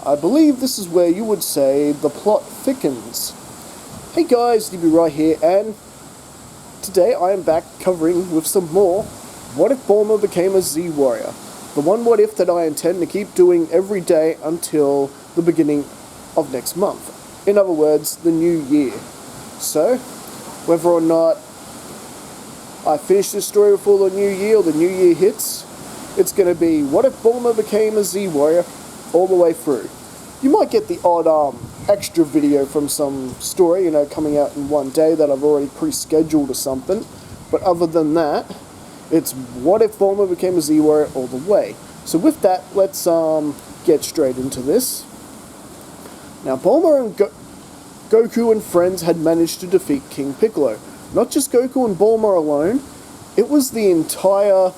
I believe this is where you would say the plot thickens. Hey guys, DB right here, and today I am back covering with some more What If Bulma Became a Z-Warrior? The one what if that I intend to keep doing every day until the beginning of next month. In other words, the new year. So, whether or not I finish this story before the new year or the new year hits, it's going to be What If Bulma Became a Z-Warrior all the way through. You might get the odd extra video from some story, coming out in one day that I've already pre-scheduled or something. But other than that, it's What If Bulma Became a Z-Warrior all the way. So with that, let's get straight into this. Now, Bulma and Goku and friends had managed to defeat King Piccolo. Not just Goku and Bulma alone, it was the entire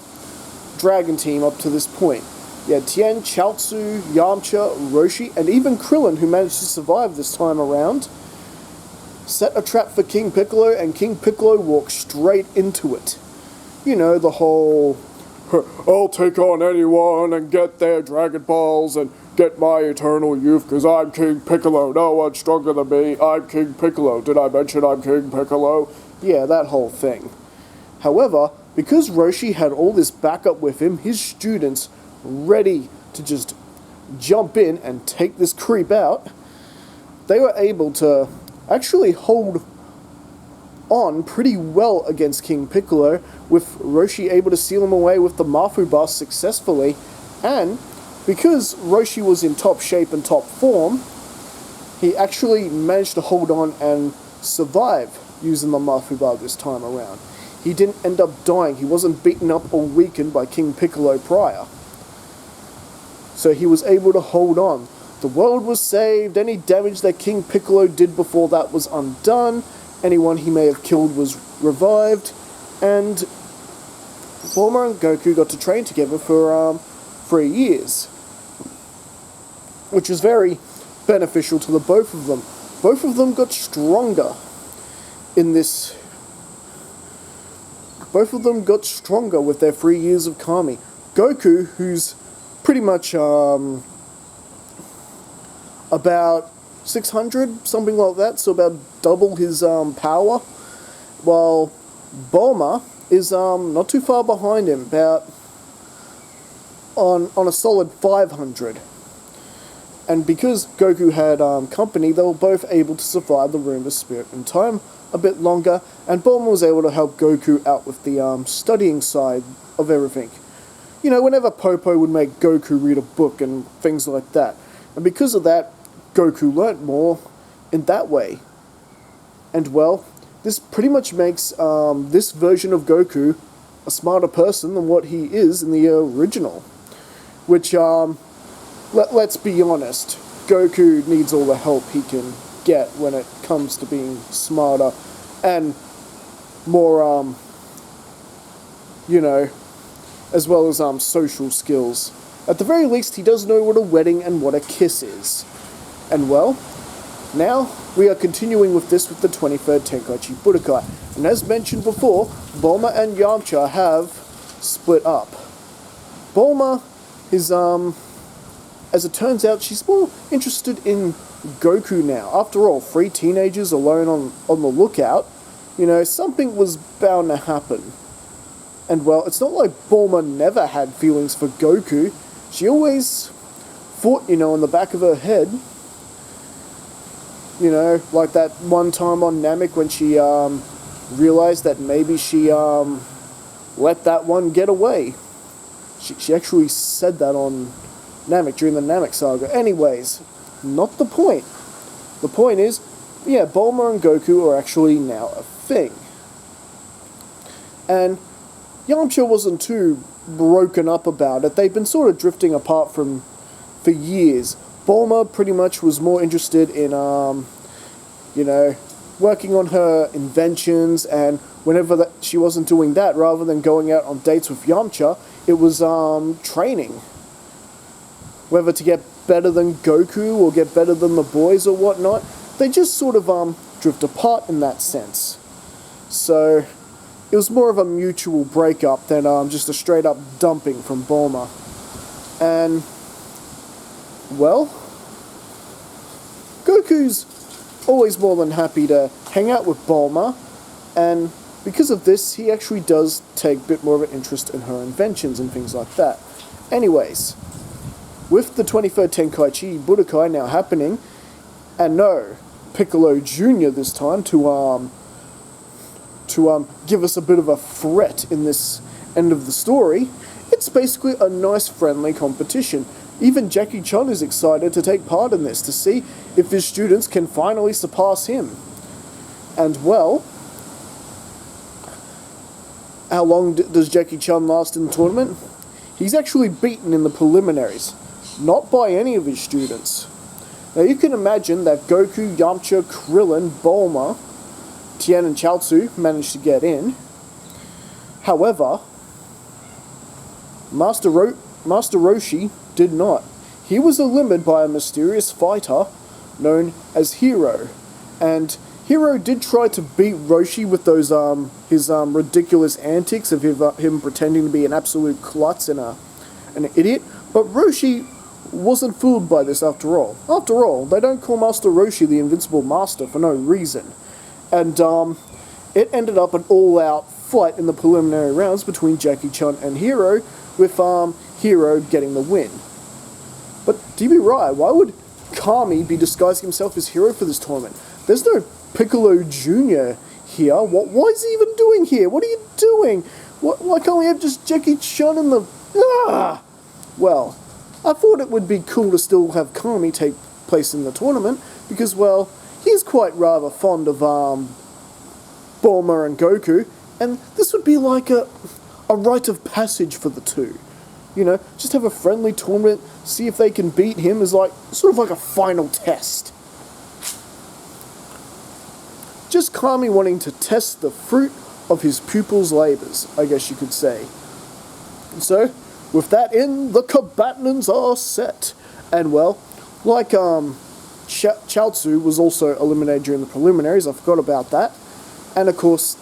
Dragon team up to this point. You had Tien, Chaozu, Yamcha, Roshi, and even Krillin, who managed to survive this time around, set a trap for King Piccolo, and King Piccolo walked straight into it. The whole, I'll take on anyone and get their Dragon Balls and get my eternal youth because I'm King Piccolo. No one's stronger than me. I'm King Piccolo. Did I mention I'm King Piccolo? Yeah, that whole thing. However, because Roshi had all this backup with him, his students ready to just jump in and take this creep out, they were able to actually hold on pretty well against King Piccolo, with Roshi able to seal him away with the Mafu Bust successfully, and because Roshi was in top shape and top form, he actually managed to hold on and survive using the Mafu Bar this time around. He didn't end up dying. He wasn't beaten up or weakened by King Piccolo prior. So he was able to hold on. The world was saved. Any damage that King Piccolo did before that was undone. Anyone he may have killed was revived. And Bulma and Goku got to train together for 3 years, which was very beneficial to the both of them. Both of them got stronger in this. Both of them got stronger with their 3 years of Kami. Goku, who's pretty much about 600, something like that, so about double his power, while Bulma is not too far behind him, about on a solid 500. And because Goku had company, they were both able to survive the Room of Spirit and Time a bit longer, and Bulma was able to help Goku out with the studying side of everything. Whenever Popo would make Goku read a book and things like that. And because of that, Goku learnt more in that way. And well, this pretty much makes this version of Goku a smarter person than what he is in the original. Which, let's be honest, Goku needs all the help he can get when it comes to being smarter and more, as well as social skills. At the very least, he does know what a wedding and what a kiss is. And well, now we are continuing with this with the 23rd Tenkaichi Budokai. And as mentioned before, Bulma and Yamcha have split up. Bulma is, as it turns out, she's more interested in Goku now. After all, 3 teenagers alone on the lookout, something was bound to happen. And well, it's not like Bulma never had feelings for Goku. She always thought, in the back of her head, like that one time on Namek when she realized that maybe she let that one get away. She actually said that on Namek during the Namek Saga. Anyways, not the point. The point is, Bulma and Goku are actually now a thing. And Yamcha wasn't too broken up about it. They've been sort of drifting apart for years. Bulma pretty much was more interested in, working on her inventions, and whenever she wasn't doing that, rather than going out on dates with Yamcha, it was training. Whether to get better than Goku or get better than the boys or whatnot, they just sort of drift apart in that sense. So it was more of a mutual breakup than just a straight up dumping from Bulma. And well, Goku's always more than happy to hang out with Bulma, and because of this, he actually does take a bit more of an interest in her inventions and things like that. Anyways, with the 23rd Tenkaichi Budokai now happening, and no, Piccolo Jr. this time to give us a bit of a threat in this end of the story, it's basically a nice friendly competition. Even Jackie Chan is excited to take part in this to see if his students can finally surpass him. And well, how long does Jackie Chan last in the tournament? He's actually beaten in the preliminaries, not by any of his students. Now you can imagine that Goku, Yamcha, Krillin, Bulma, Tien and Chaozu managed to get in. However, Master Roshi did not. He was eliminated by a mysterious fighter known as Hero. And Hero did try to beat Roshi with those his ridiculous antics of him pretending to be an absolute klutz and an idiot. But Roshi wasn't fooled by this after all. After all, they don't call Master Roshi the Invincible Master for no reason. And it ended up an all-out fight in the preliminary rounds between Jackie Chan and Hero, with Hero getting the win. But to be right, why would Kami be disguising himself as Hero for this tournament? There's no Piccolo Jr. here. Why is he even doing here? What are you doing? Why can't we have just Jackie Chan in the... Ah! Well, I thought it would be cool to still have Kami take place in the tournament, because, well, he's quite rather fond of Bulma and Goku, and this would be like a rite of passage for the two. You know, just have a friendly tournament, see if they can beat him as like, sort of like a final test. Just Kami wanting to test the fruit of his pupil's labours, I guess you could say. So, with that in, the combatants are set. And well, like Chaozu was also eliminated during the preliminaries, I forgot about that. And of course,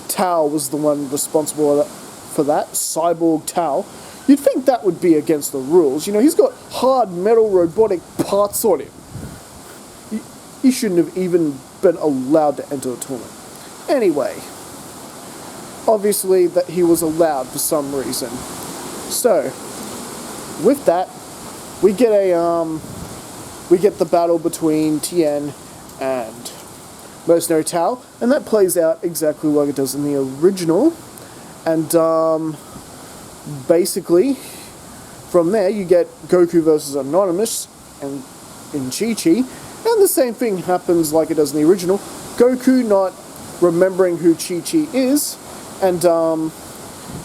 Tau was the one responsible for that, Cyborg Tau. You'd think that would be against the rules. You know, he's got hard metal robotic parts on him. He shouldn't have even been allowed to enter the tournament. Anyway, obviously that he was allowed for some reason. So, with that, we get the battle between Tien and Mercenary Tau, and that plays out exactly like it does in the original. And basically, from there you get Goku versus Anonymous and in Chi-Chi, and the same thing happens like it does in the original. Goku not remembering who Chi-Chi is, and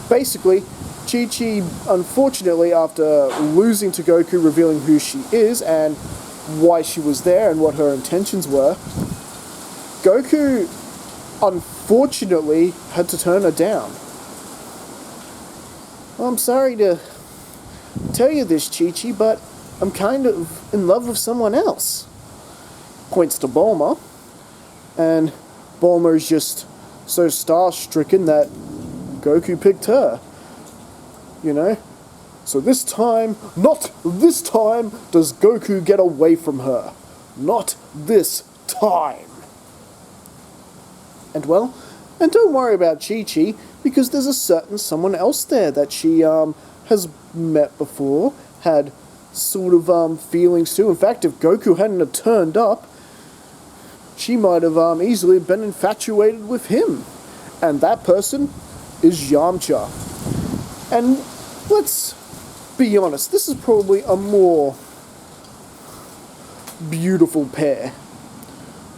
basically Chi-Chi, unfortunately, after losing to Goku, revealing who she is and why she was there and what her intentions were, Goku unfortunately had to turn her down. I'm sorry to tell you this, Chi-Chi, but I'm kind of in love with someone else. Points to Bulma, and Bulma is just so star-stricken that Goku picked her. You know? So this time, not this time, does Goku get away from her. Not this time. And well, and don't worry about Chi-Chi, because there's a certain someone else there that she has met before, had sort of feelings to. In fact, if Goku hadn't have turned up, she might have easily been infatuated with him. And that person is Yamcha. And let's be honest, this is probably a more beautiful pair,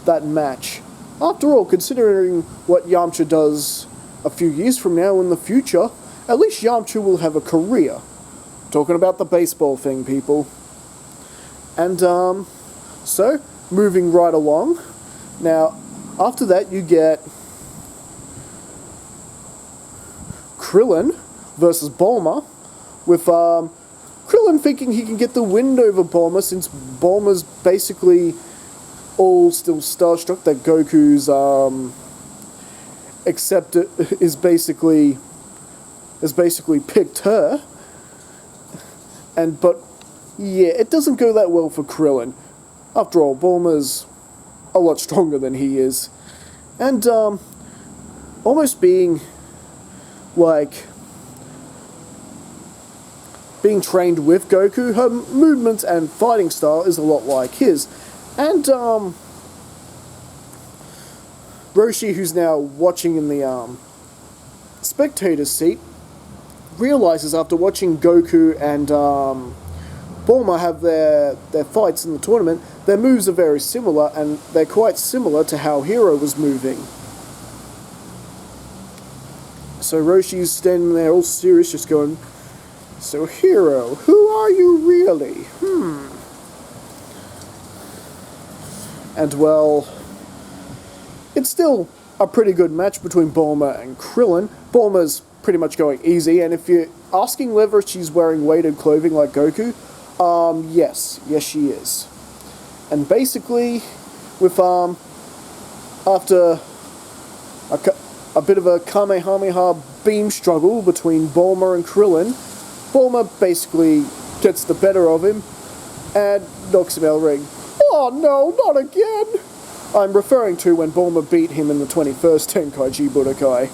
that match. After all, considering what Yamcha does a few years from now in the future, at least Yamcha will have a career. Talking about the baseball thing, people. And, so, moving right along. Now, after that you get Krillin versus Bulma, with Krillin thinking he can get the win over Bulma, since Bulma's basically all still starstruck that Goku's has basically picked her. But yeah, it doesn't go that well for Krillin. After all, Bulma's a lot stronger than he is. And, almost being, like, being trained with Goku, her movements and fighting style is a lot like his. And, Roshi, who's now watching in the, spectator's seat, realizes after watching Goku and, Bulma have their fights in the tournament, their moves are very similar, and they're quite similar to how Hero was moving. So Roshi's standing there all serious, just going, "So Hero, who are you really? And well, it's still a pretty good match between Bulma and Krillin. Bulma's pretty much going easy, and if you're asking whether she's wearing weighted clothing like Goku, yes she is. And basically, with, after a bit of a Kamehameha beam struggle between Bulma and Krillin, Bulma basically gets the better of him and knocks him out of the ring. Oh no, not again! I'm referring to when Bulma beat him in the 21st Tenkaichi Budokai.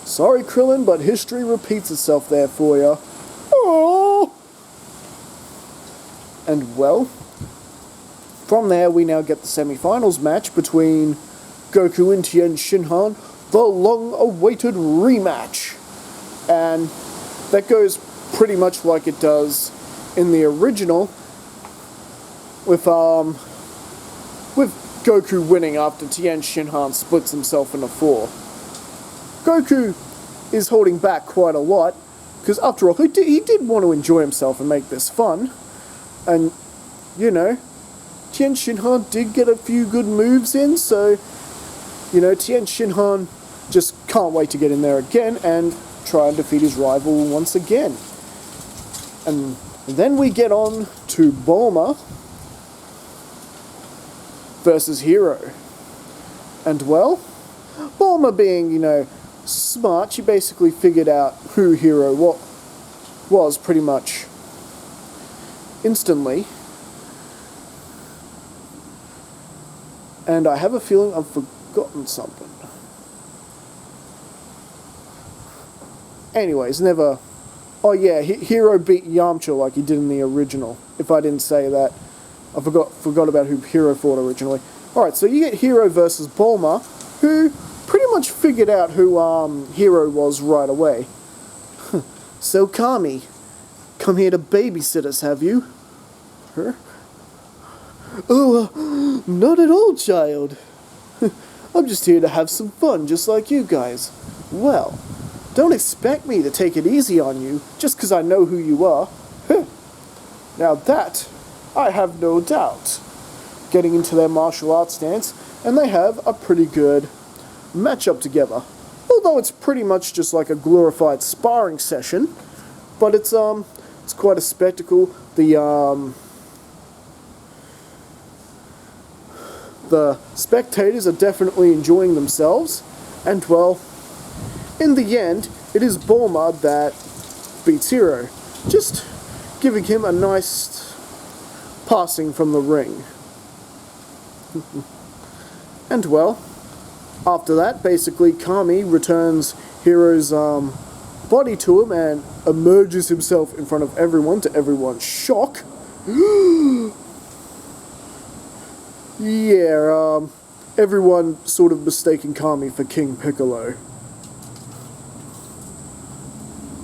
Sorry, Krillin, but history repeats itself there for ya. Oh! And well, from there we now get the semi-finals match between Goku and Tien Shinhan, the long-awaited rematch. And that goes pretty much like it does in the original, with Goku winning after Tien Shinhan splits himself into four. Goku is holding back quite a lot, because after all, he did want to enjoy himself and make this fun. And, you know, Tien Shinhan did get a few good moves in, so, you know, Tien Shinhan just can't wait to get in there again and try and defeat his rival once again. And then we get on to Bulma versus Hero. And well, Bulma being, you know, smart, she basically figured out who Hero was pretty much instantly. And I have a feeling I've forgotten something. Anyways, never... Oh yeah, Hero beat Yamcha like he did in the original. If I didn't say that. I forgot about who Hero fought originally. Alright, so you get Hero versus Bulma, who pretty much figured out who Hero was right away. So Kami, come here to babysit us, have you? Huh? Oh, not at all, child. I'm just here to have some fun, just like you guys. Well, don't expect me to take it easy on you, just because I know who you are. Now that, I have no doubt. Getting into their martial arts stance, and they have a pretty good matchup together. Although it's pretty much just like a glorified sparring session, but it's quite a spectacle. The spectators are definitely enjoying themselves, and well, in the end, it is Bulma that beats Hero, just giving him a nice passing from the ring. And well, after that, basically Kami returns Hero's body to him and emerges himself in front of everyone, to everyone's shock. Yeah, everyone sort of mistaking Kami for King Piccolo.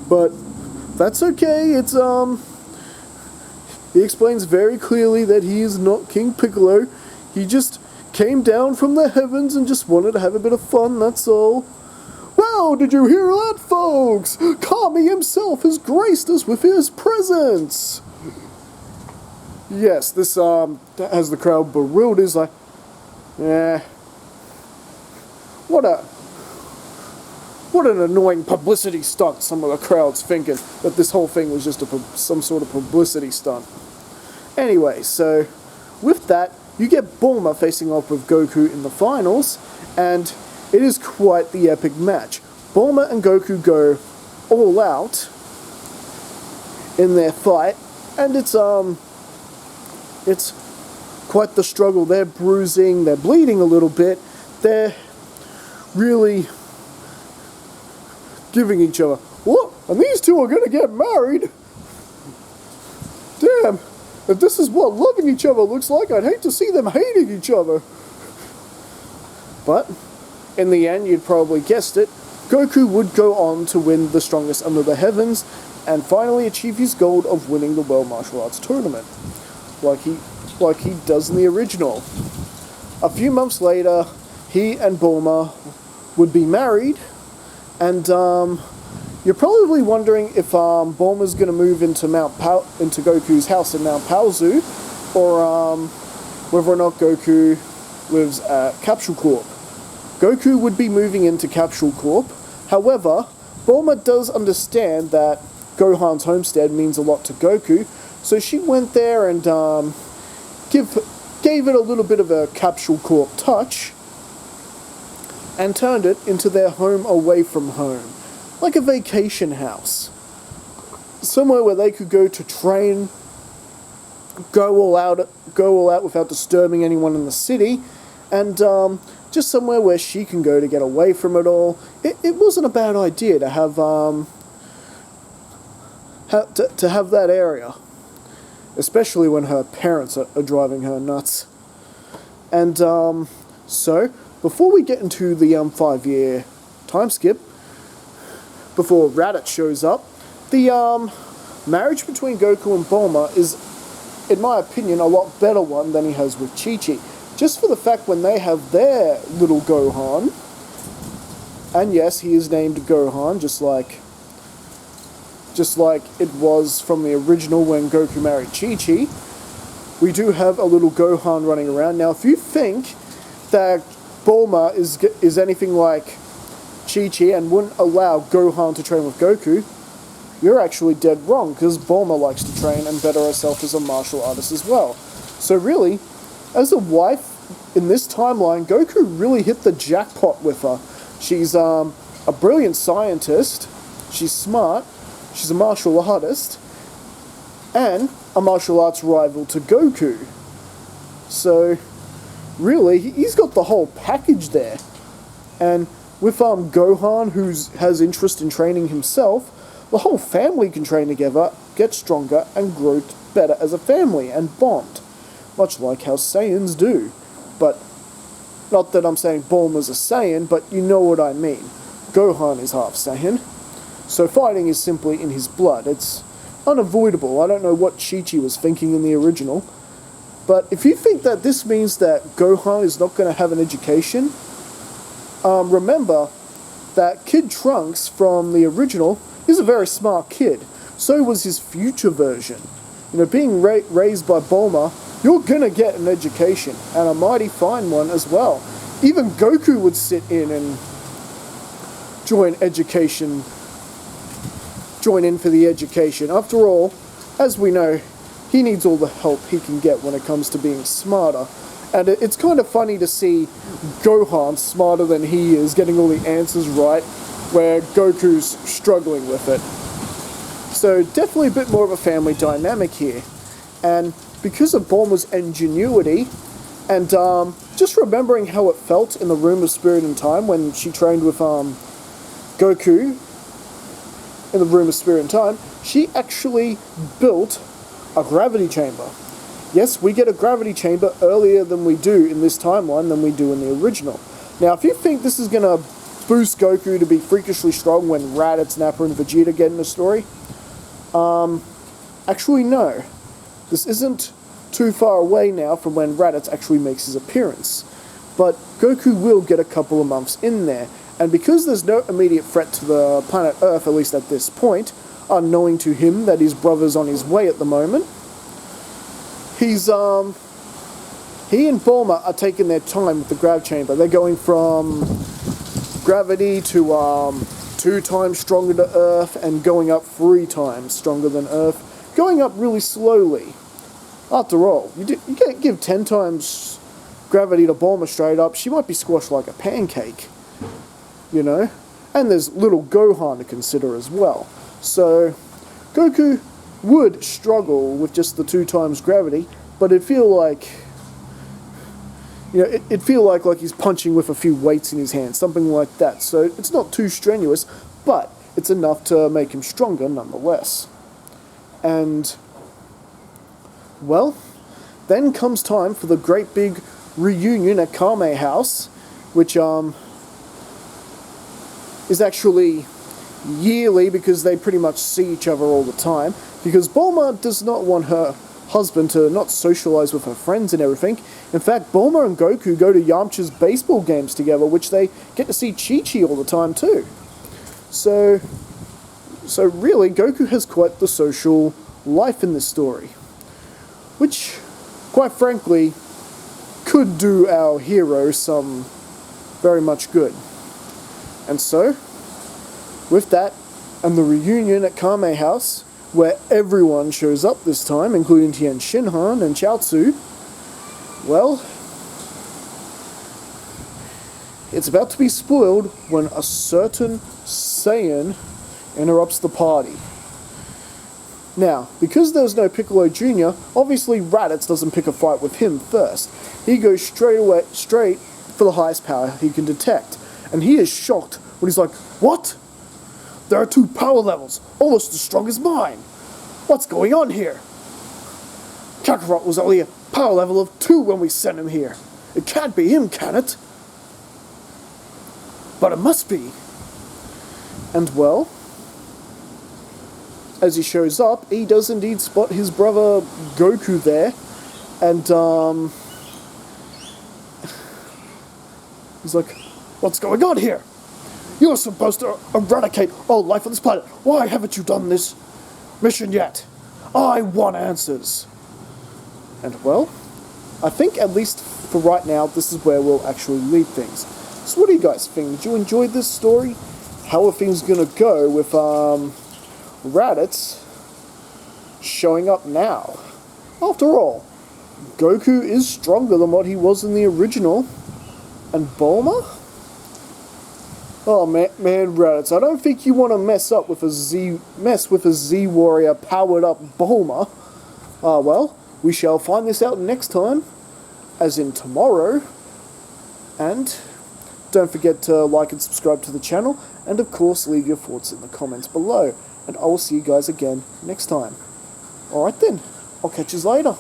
But that's okay, it's, he explains very clearly that he is not King Piccolo. He just came down from the heavens and just wanted to have a bit of fun, that's all. Well, did you hear that, folks? Kami himself has graced us with his presence. Yes, this, has the crowd bewildered. Is like, what an annoying publicity stunt, some of the crowd's thinking, that this whole thing was just some sort of publicity stunt. Anyway, so, with that, you get Bulma facing off with Goku in the finals, and it is quite the epic match. Bulma and Goku go all out in their fight, and it's quite the struggle. They're bruising, they're bleeding a little bit. They're really giving each other, what? And these two are going to get married? Damn, if this is what loving each other looks like, I'd hate to see them hating each other. But, in the end, you'd probably guessed it, Goku would go on to win the Strongest Under the Heavens, and finally achieve his goal of winning the World Martial Arts Tournament, like he does in the original. A few months later, he and Bulma would be married, and you're probably wondering if Bulma's going to move into into Goku's house in Mount Paozu, or whether or not Goku lives at Capsule Corp. Goku would be moving into Capsule Corp. However, Bulma does understand that Gohan's homestead means a lot to Goku, so she went there and gave it a little bit of a Capsule Corp touch, and turned it into their home away from home, like a vacation house. Somewhere where they could go to train, go all out without disturbing anyone in the city, and just somewhere where she can go to get away from it all. It wasn't a bad idea to have to have that area, especially when her parents are driving her nuts. And so, before we get into the 5-year time skip, before Raditz shows up, the marriage between Goku and Bulma is, in my opinion, a lot better one than he has with Chi-Chi. Just for the fact when they have their little Gohan, and yes, he is named Gohan, just like it was from the original when Goku married Chi-Chi, we do have a little Gohan running around. Now, if you think that Bulma is anything like Chi-Chi and wouldn't allow Gohan to train with Goku, you're actually dead wrong, because Bulma likes to train and better herself as a martial artist as well. So really, as a wife in this timeline, Goku really hit the jackpot with her. She's a brilliant scientist, she's smart, she's a martial artist, and a martial arts rival to Goku. So, really, he's got the whole package there. And with Gohan, who has interest in training himself, the whole family can train together, get stronger, and grow better as a family and bond. Much like how Saiyans do. But, not that I'm saying Bulma's a Saiyan, but you know what I mean. Gohan is half Saiyan. So fighting is simply in his blood. It's unavoidable. I don't know what Chi-Chi was thinking in the original. But if you think that this means that Gohan is not going to have an education, remember that Kid Trunks from the original is a very smart kid. So was his future version. You know, being raised by Bulma, you're going to get an education, and a mighty fine one as well. Even Goku would sit in and join in for the education. After all, as we know, he needs all the help he can get when it comes to being smarter. And it's kind of funny to see Gohan, smarter than he is, getting all the answers right, where Goku's struggling with it. So definitely a bit more of a family dynamic here. And because of Bulma's ingenuity, and just remembering how it felt in the Room of Spirit and Time when she trained with Goku in the Room of Spirit and Time, she actually built a gravity chamber. Yes, we get a gravity chamber earlier than we do in this timeline than we do in the original. Now, if you think this is going to boost Goku to be freakishly strong when Raditz, Nappa, and Vegeta get in the story, actually no. This isn't too far away now from when Raditz actually makes his appearance. But Goku will get a couple of months in there, and because there's no immediate threat to the planet Earth, at least at this point, unknowing to him that his brother's on his way at the moment, he and Bulma are taking their time with the grav chamber. They're going from gravity to 2 times stronger to Earth, and going up 3 times stronger than Earth, going up really slowly. After all, you can't give 10 times gravity to Bulma straight up. She might be squashed like a pancake, you know? And there's little Gohan to consider as well. So, Goku would struggle with just the 2 times gravity, but it'd feel like You know, it'd feel like he's punching with a few weights in his hand, something like that. So it's not too strenuous, but it's enough to make him stronger nonetheless. And, well, then comes time for the great big reunion at Kame House, which is actually yearly because they pretty much see each other all the time, because Bulma does not want her husband to not socialize with her friends and everything. In fact, Bulma and Goku go to Yamcha's baseball games together, which they get to see Chi-Chi all the time too. So really, Goku has quite the social life in this story, which, quite frankly, could do our hero some very much good. And so, with that, and the reunion at Kame House, where everyone shows up this time, including Tien Shinhan and Chaozu, well, it's about to be spoiled when a certain Saiyan interrupts the party. Now, because there's no Piccolo Jr., obviously Raditz doesn't pick a fight with him first. He goes straight for the highest power he can detect, and he is shocked when he's like, "What? There are 2 power levels, almost as strong as mine. What's going on here? Kakarot was only a power level of 2 when we sent him here. It can't be him, can it? But it must be." And well, as he shows up, he does indeed spot his brother Goku there, and he's like, "What's going on here? You're supposed to eradicate all life on this planet. Why haven't you done this mission yet? I want answers." And well, I think at least for right now, this is where we'll actually leave things. So what do you guys think? Did you enjoy this story? How are things gonna go with Raditz showing up now? After all, Goku is stronger than what he was in the original. And Bulma? Oh man, Raditz, I don't think you want to mess with a Z warrior powered up Bulma. Well, we shall find this out next time, as in tomorrow. And don't forget to like and subscribe to the channel, and of course leave your thoughts in the comments below. And I will see you guys again next time. Alright then, I'll catch you later.